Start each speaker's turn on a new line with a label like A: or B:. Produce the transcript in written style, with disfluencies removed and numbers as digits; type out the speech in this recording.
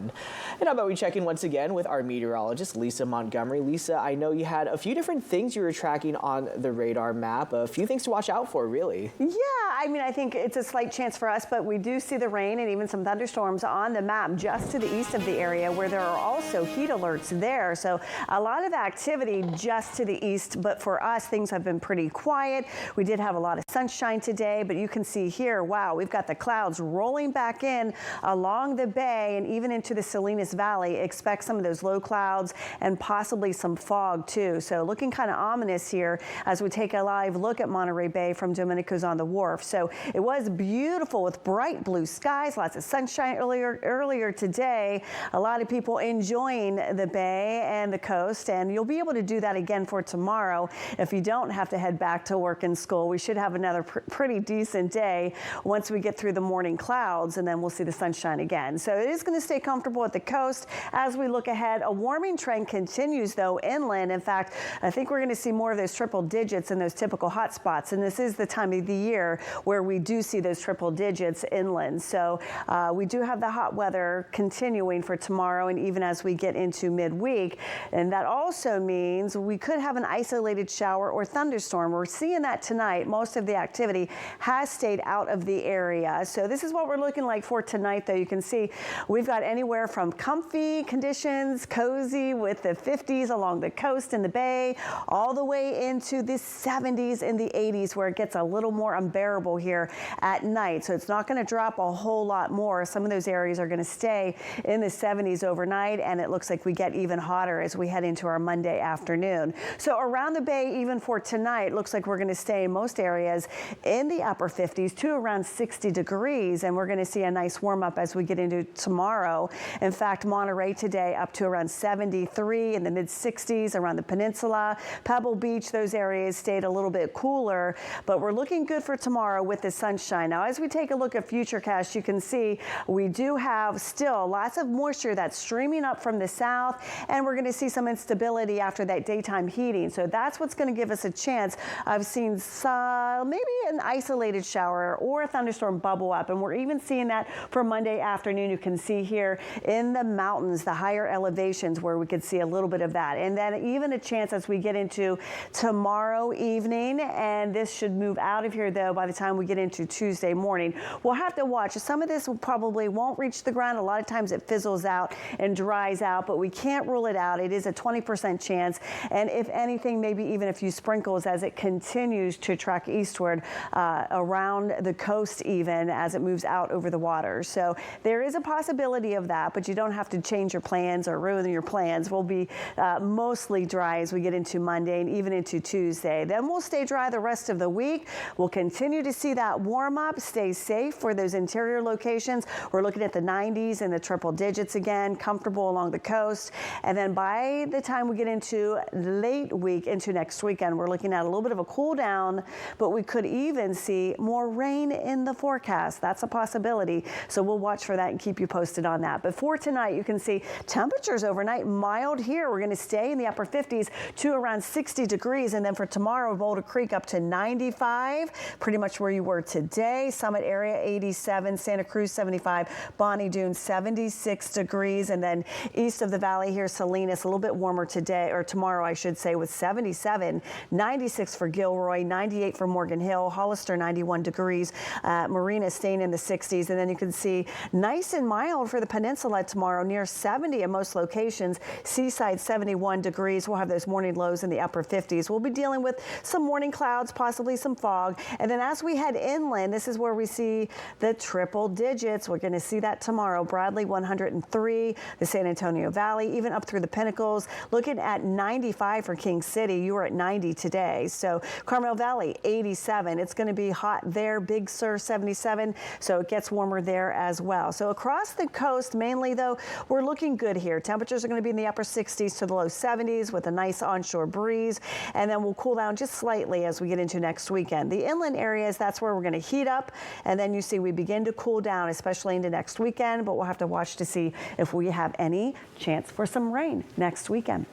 A: And how about we check in once again with our meteorologist, Lisa Montgomery. Lisa, I know you had a few different things you were tracking on the radar map, a few things to watch out for, really.
B: Yeah, I mean, I think it's a slight chance for us, but we do see the rain and even some thunderstorms on the map just to the east of the area where there are also heat alerts there. So a lot of activity just to the east, but for us, things have been pretty quiet. We did have a lot of sunshine today, but you can see here, wow, we've got the clouds rolling back in along the bay and even into the Salinas Valley. Expect some of those low clouds and possibly some fog too. So looking kind of ominous here as we take a live look at Monterey Bay from Domenico's on the Wharf. So it was beautiful with bright blue skies, lots of sunshine earlier today. A lot of people enjoying the bay and the coast, and you'll be able to do that again for tomorrow if you don't have to head back to work and school. We should have another pretty decent day once we get through the morning clouds, and then we'll see the sunshine again. So it is going to stay comfortable at the coast. As we look ahead, a warming trend continues though inland. In fact, I think we're going to see more of those triple digits in those typical hot spots, and this is the time of the year where we do see those triple digits inland. So we do have the hot weather continuing for tomorrow and even as we get into midweek, and that also means we could have an isolated shower or thunderstorm. We're seeing that tonight. Most of the activity has stayed out of the area. So this is what we're looking like for tonight, though. You can see we've got anywhere from comfy conditions, cozy with the 50s along the coast and the bay, all the way into the 70s and the 80s where it gets a little more unbearable here at night. So it's not going to drop a whole lot more. Some of those areas are going to stay in the 70s overnight, and it looks like we get even hotter as we head into our Monday afternoon. So around the bay, even for tonight, looks like we're going to stay in most areas in the upper 50s to around 60 degrees, and we're going to see a nice warm up as we get into tomorrow. In fact, Monterey today up to around 73, in the mid 60s around the peninsula. Pebble Beach, those areas stayed a little bit cooler, but we're looking good for tomorrow with the sunshine. Now, as we take a look at Futurecast, you can see we do have still lots of moisture that's streaming up from the south, and we're going to see some instability after that daytime heating. So that's what's going to give us a chance of seeing maybe an isolated shower or a thunderstorm bubble up, and we're even seeing that for Monday afternoon. You can see here in the mountains, the higher elevations where we could see a little bit of that, and then even a chance as we get into tomorrow evening, and this should move out of here though by the time we get into Tuesday morning. We'll have to watch. Some of this probably won't reach the ground. A lot of times it fizzles out and dries out, but we can't rule it out. It is a 20% chance, and if anything, maybe even a few sprinkles as it continues to track eastward around the coast, even as it moves out over the water. So there is a possibility of that, but you don't have to change your plans or ruin your plans. We'll be mostly dry as we get into Monday and even into Tuesday. Then we'll stay dry the rest of the week. We'll continue to see that warm up. Stay safe for those interior locations. We're looking at the 90s and the triple digits again, comfortable along the coast. And then by the time we get into late week into next weekend, we're looking at a little bit of a cool down, but we could even see more rain in the forecast. That's a possibility. So we'll watch for that and keep you posted on that. But for tonight, you can see temperatures overnight mild here. We're going to stay in the upper 50s to around 60 degrees. And then for tomorrow, Boulder Creek up to 95, pretty much where you were today. Summit area 87, Santa Cruz 75, Bonnie Doon 76 degrees. And then east of the valley here, Salinas, a little bit warmer today, or tomorrow, I should say, with 77, 96 for Gilroy, 98 for Morgan Hill, Hollister 91 degrees, Marina staying in the 60s. And then you can see nice and mild for the peninsula tomorrow, near 70 in most locations. Seaside 71 degrees. We'll have those morning lows in the upper 50s. We'll be dealing with some morning clouds, possibly some fog. And then as we head inland, this is where we see the triple digits. We're going to see that tomorrow. Bradley 103, the San Antonio Valley, even up through the Pinnacles. Looking at 95 for King City. You were at 90 today. So Carmel Valley 87. It's going to be hot there. Big Sur 77. So it gets warmer there as well. So across the coast, mainly though, we're looking good here. Temperatures are going to be in the upper 60s to the low 70s with a nice onshore breeze, and then we'll cool down just slightly as we get into next weekend. The inland areas, that's where we're going to heat up, and then you see we begin to cool down, especially into next weekend, but we'll have to watch to see if we have any chance for some rain next weekend.